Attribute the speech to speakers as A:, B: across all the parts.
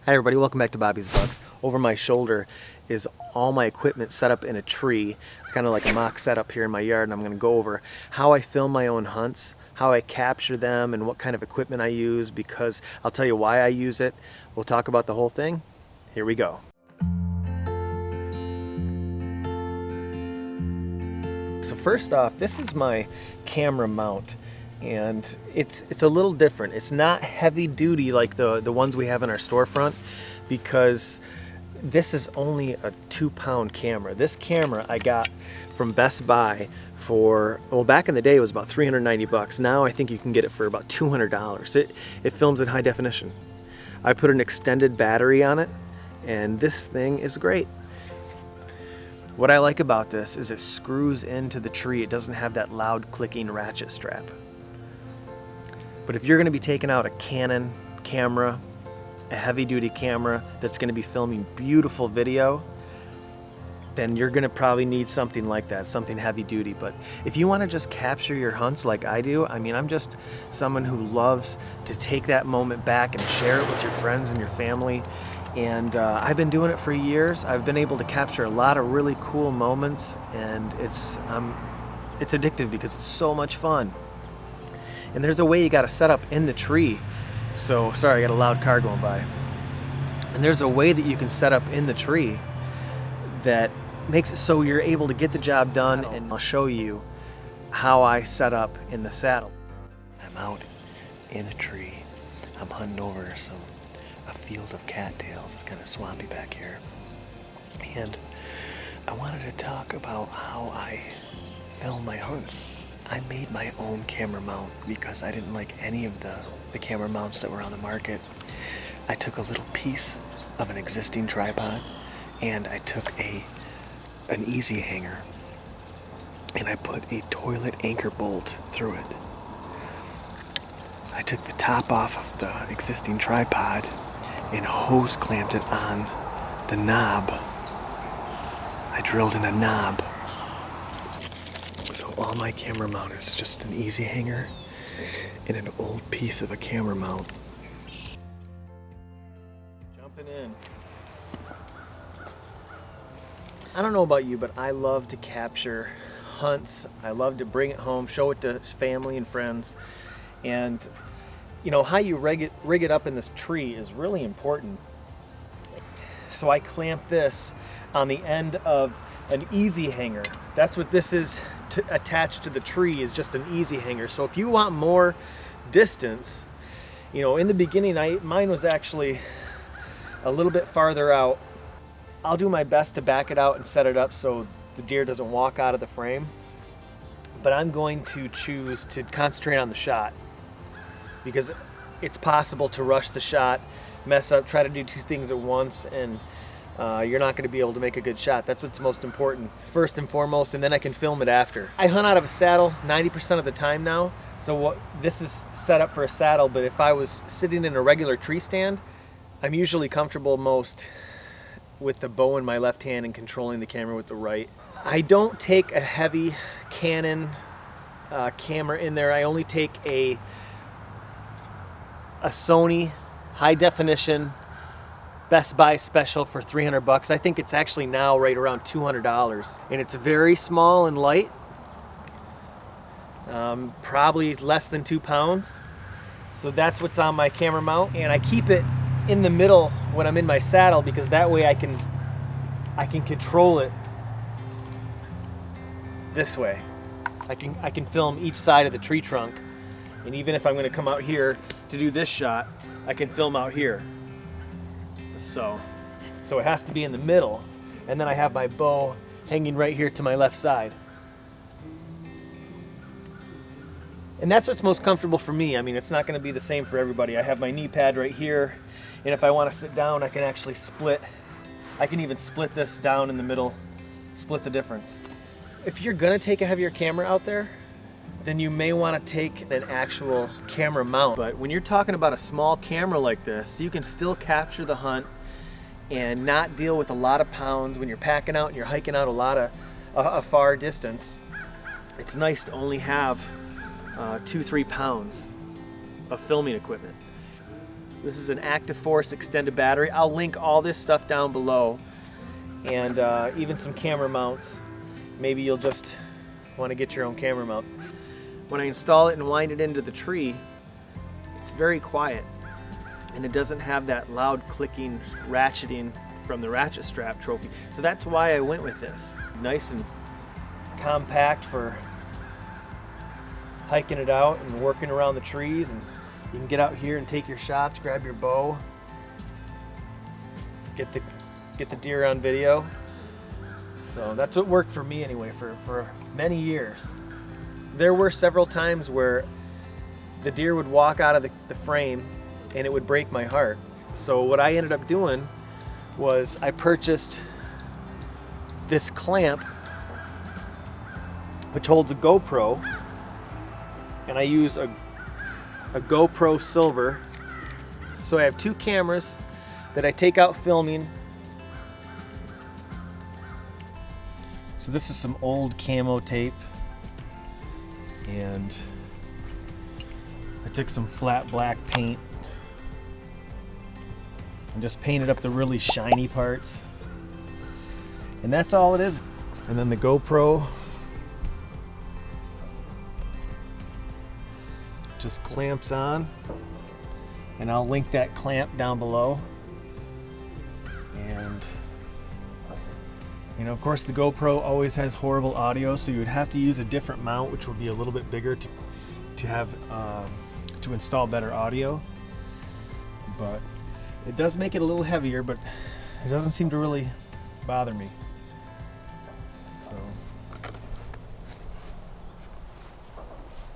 A: Hi everybody, welcome back to Bobby's Bucks. Over my shoulder is all my equipment set up in a tree, kind of like a mock setup here in my yard, and I'm going to go over how I film my own hunts, how I capture them, and what kind of equipment I use, because I'll tell you why I use it. We'll talk about the whole thing. Here we go. So first off, this is my camera mount. And it's a little different. It's not heavy duty like the ones we have in our storefront, because this is only a 2-pound camera. This camera I got from Best Buy for, well, back in the day it was about 390 bucks. Now I think you can get it for about $200. It films in high definition. I put an extended battery on it, and this thing is great. What I like about this is it screws into the tree. It doesn't have that loud clicking ratchet strap. But if you're going to be taking out a Canon camera, a heavy-duty camera that's going to be filming beautiful video, then you're going to probably need something like that, something heavy-duty. But if you want to just capture your hunts like I do, I mean, I'm just someone who loves to take that moment back and share it with your friends and your family. And I've been doing it for years. I've been able to capture a lot of really cool moments, and it's addictive because it's so much fun. And there's a way you got to set up in the tree. So, sorry, I got a loud car going by. And there's a way that you can set up in the tree that makes it so you're able to get the job done, and I'll show you how I set up in the saddle. I'm out in a tree. I'm hunting over a field of cattails. It's kind of swampy back here. And I wanted to talk about how I film my hunts. I made my own camera mount because I didn't like any of the camera mounts that were on the market. I took a little piece of an existing tripod, and I took an easy hanger, and I put a toilet anchor bolt through it. I took the top off of the existing tripod and hose clamped it on the knob. I drilled in a knob. So all my camera mount is just an easy hanger and an old piece of a camera mount. Jumping in. I don't know about you, but I love to capture hunts. I love to bring it home, show it to family and friends. And you know, how you rig it up in this tree is really important. So I clamp this on the end of an easy hanger. That's what this is attached to the tree, is just an easy hanger. So if you want more distance, you know, in the beginning mine was actually a little bit farther out. I'll do my best to back it out and set it up so the deer doesn't walk out of the frame. But I'm going to choose to concentrate on the shot, because it's possible to rush the shot, mess up, try to do two things at once, and you're not going to be able to make a good shot. That's what's most important, first and foremost, and then I can film it after. I hunt out of a saddle 90% of the time now, so this is set up for a saddle, but if I was sitting in a regular tree stand, I'm usually comfortable most with the bow in my left hand and controlling the camera with the right. I don't take a heavy Canon camera in there. I only take a Sony high definition Best Buy special for 300 bucks. I think it's actually now right around $200, and it's very small and light, probably less than 2 pounds. So that's what's on my camera mount, and I keep it in the middle when I'm in my saddle, because that way I can control it this way. I can film each side of the tree trunk, and even if I'm going to come out here to do this shot, I can film out here. So it has to be in the middle, and then I have my bow hanging right here to my left side. And that's what's most comfortable for me. I mean, it's not going to be the same for everybody. I have my knee pad right here, and if I want to sit down, I can actually split. I can even split this down in the middle, split the difference. If you're going to take a heavier camera out there, then you may want to take an actual camera mount. But when you're talking about a small camera like this, you can still capture the hunt and not deal with a lot of pounds when you're packing out and you're hiking out a far distance. It's nice to only have 2-3 pounds of filming equipment. This is an active force extended battery. I'll link all this stuff down below, and even some camera mounts. Maybe you'll just want to get your own camera mount. When I install it and wind it into the tree, it's very quiet, and it doesn't have that loud clicking ratcheting from the ratchet strap trophy. So that's why I went with this. Nice and compact for hiking it out and working around the trees, and you can get out here and take your shots, grab your bow, get the deer on video. So that's what worked for me anyway for many years. There were several times where the deer would walk out of the frame and it would break my heart. So what I ended up doing was I purchased this clamp which holds a GoPro, and I use a GoPro Silver. So I have two cameras that I take out filming. So this is some old camo tape, and I took some flat black paint and just painted up the really shiny parts, and that's all it is. And then the GoPro just clamps on, and I'll link that clamp down below. And you know, of course the GoPro always has horrible audio, so you would have to use a different mount which will be a little bit bigger to have to install better audio. But it does make it a little heavier, but it doesn't seem to really bother me. So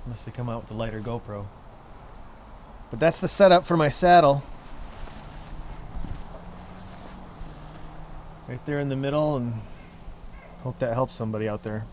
A: must have come out with a lighter GoPro. But that's the setup for my saddle. Right there in the middle, and hope that helps somebody out there.